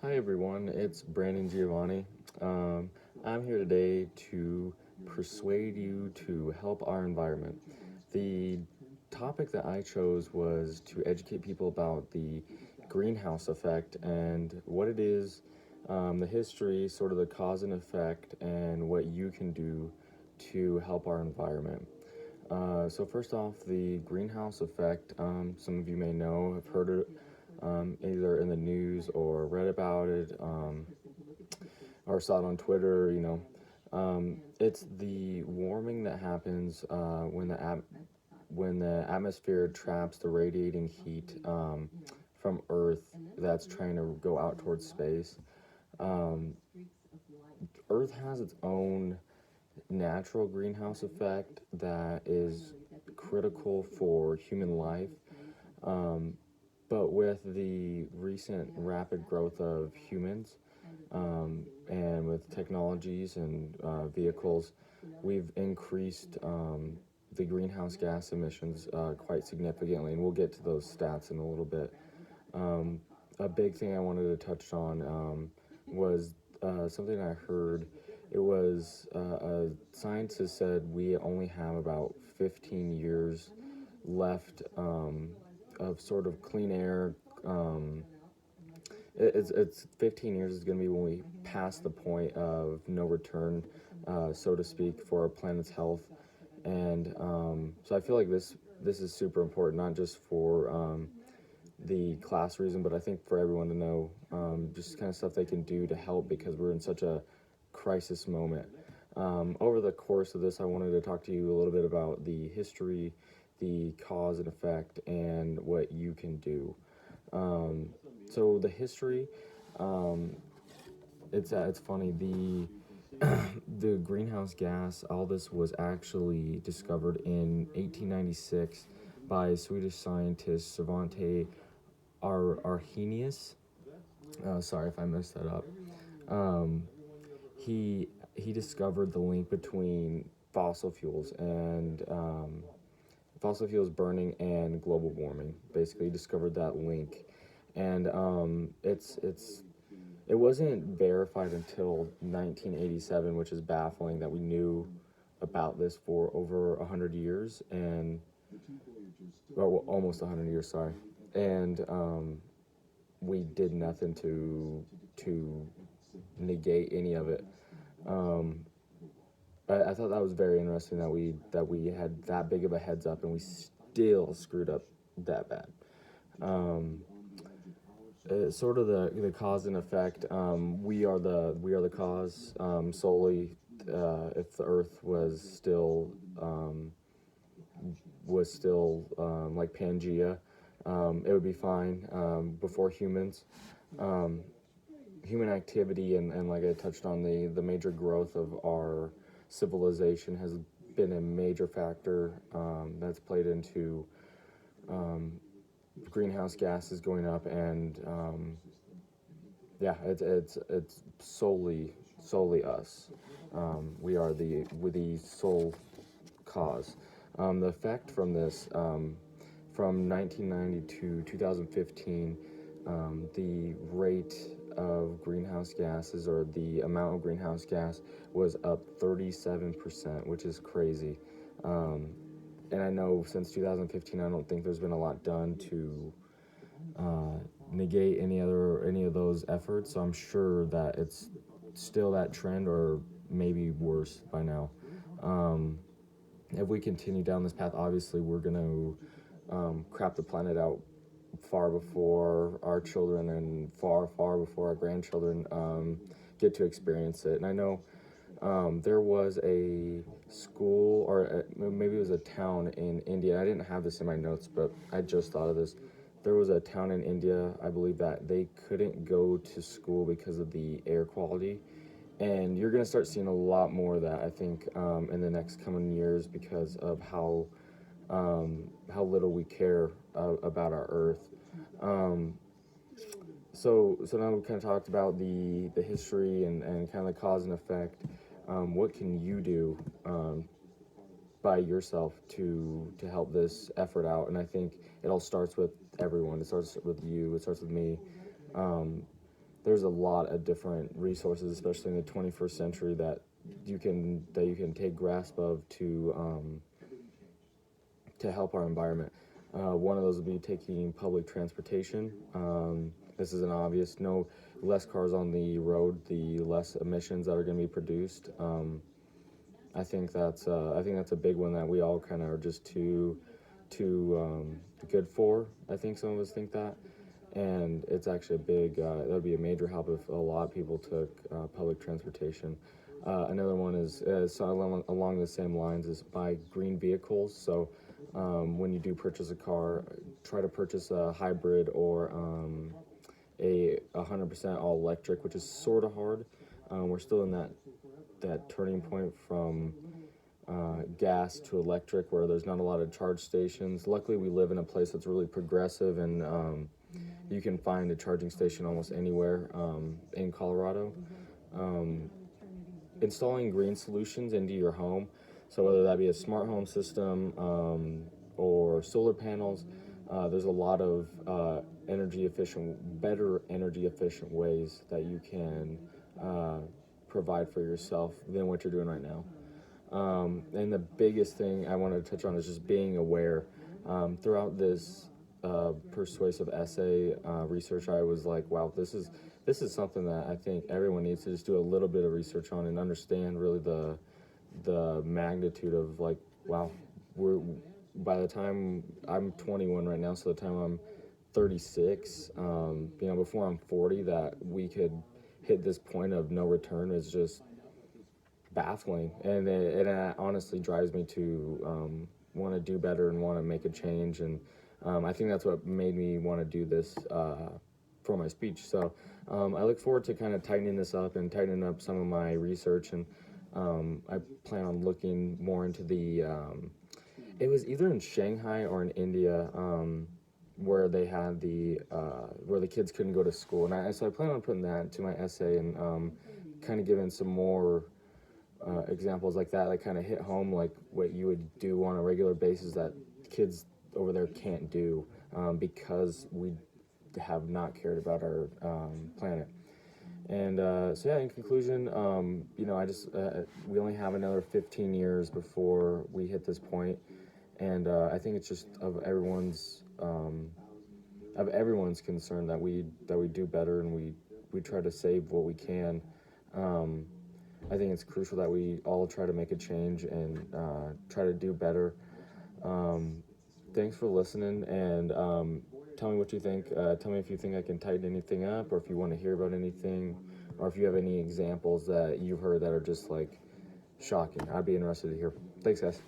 Hi everyone, it's Brandon Giovanni. Um, I'm here today to persuade you to help our environment. The topic that I chose was to educate people about the greenhouse effect and what it is, the history, sort of the cause and effect, and what you can do to help our environment. So first off, the greenhouse effect. Some of you may know, have heard it either in the news or read about it, or saw it on Twitter. It's the warming that happens when the atmosphere traps the radiating heat from Earth that's trying to go out towards space. Um, Earth has its own natural greenhouse effect that is critical for human life. Um, but with the recent rapid growth of humans and with technologies and vehicles, we've increased the greenhouse gas emissions quite significantly, and we'll get to those stats in a little bit. Um, a big thing I wanted to touch on was something I heard. It was a scientist said we only have about 15 years left of sort of clean air. It's 15 years is going to be when we pass the point of no return, so to speak, for our planet's health. And so I feel like this is super important, not just for the class reason, but I think for everyone to know just kind of stuff they can do to help because we're in such a crisis moment. Over the course of this, I wanted to talk to you a little bit about the history, the cause and effect, and what you can do. Um, so the history, um, it's funny. The greenhouse gas, all this was actually discovered in 1896 by Swedish scientist Svante Arrhenius. Sorry if I messed that up. Um, he discovered the link between fossil fuels burning and global warming. Basically, he discovered that link, and it wasn't verified until 1987, which is baffling that we knew about this for over 100 years and well, almost 100 years. Sorry, and we did nothing to negate any of it. Um, I thought that was very interesting that we had that big of a heads up and we still screwed up that bad. Um, Sort of the cause and effect. We are the cause solely. If the Earth um, was still like Pangea, it would be fine before humans. Um, Human activity and like I touched on the major growth of our civilization has been a major factor that's played into um, greenhouse gases going up and yeah, it's solely us. We are the sole cause. The effect from this, from 1990 to 2015, the rate of greenhouse gases or the amount of greenhouse gas was up 37%, which is crazy. Um, and I know since 2015, I don't think there's been a lot done to uh, negate any of those efforts. So I'm sure that it's still that trend or maybe worse by now. Um, if we continue down this path, obviously we're going to crap the planet out far before our children and far before our grandchildren get to experience it. And I know there was a school or maybe it was a town in India. I didn't have this in my notes, but I just thought of this. There was a town in India, I believe, that they couldn't go to school because of the air quality. And you're going to start seeing a lot more of that, I think, in the next coming years because of how little we care about our Earth. Um, so now we've kind of talked about the history and kind of the cause and effect. What can you do by yourself to help this effort out? And I think it all starts with everyone. It starts with you. It starts with me. Um, there's a lot of different resources, especially in the 21st century, that you can take grasp of to help our environment. One of those would be taking public transportation. This is an obvious, no less cars on the road, the less emissions that are going to be produced. I think that's a big one that we all kind of are just too good for. I think some of us think that, and it's actually a big. That would be a major help if a lot of people took public transportation. Another one is along the same lines is buy green vehicles. So when you do purchase a car, try to purchase a hybrid or a 100% all electric, which is sort of hard. We're still in that turning point from gas to electric, where there's not a lot of charge stations. Luckily, we live in a place that's really progressive, and you can find a charging station almost anywhere in Colorado. Installing green solutions into your home, so whether that be a smart home system or solar panels, there's a lot of better energy efficient ways that you can provide for yourself than what you're doing right now. And the biggest thing I want to touch on is just being aware. Throughout this persuasive essay research, I was like, wow, this is something that I think everyone needs to just do a little bit of research on and understand really the magnitude of, like, wow, by the time I'm 21 right now, so the time I'm 36, before I'm 40, that we could hit this point of no return is just baffling, and it honestly drives me to want to do better and want to make a change, and I think that's what made me want to do this for my speech. So I look forward to kind of tightening this up and tightening up some of my research, and I plan on looking more into it was either in Shanghai or in India, where they had where the kids couldn't go to school, and so I plan on putting that to my essay and kind of giving some more examples like that kind of hit home, like what you would do on a regular basis that kids over there can't do because we have not cared about our planet. And so yeah, in conclusion, I just we only have another 15 years before we hit this point, and I think it's just of everyone's concern that we do better and we try to save what we can. I think it's crucial that we all try to make a change and try to do better. Thanks for listening, and tell me what you think. Tell me if you think I can tighten anything up, or if you want to hear about anything, or if you have any examples that you've heard that are just like shocking. I'd be interested to hear. Thanks, guys.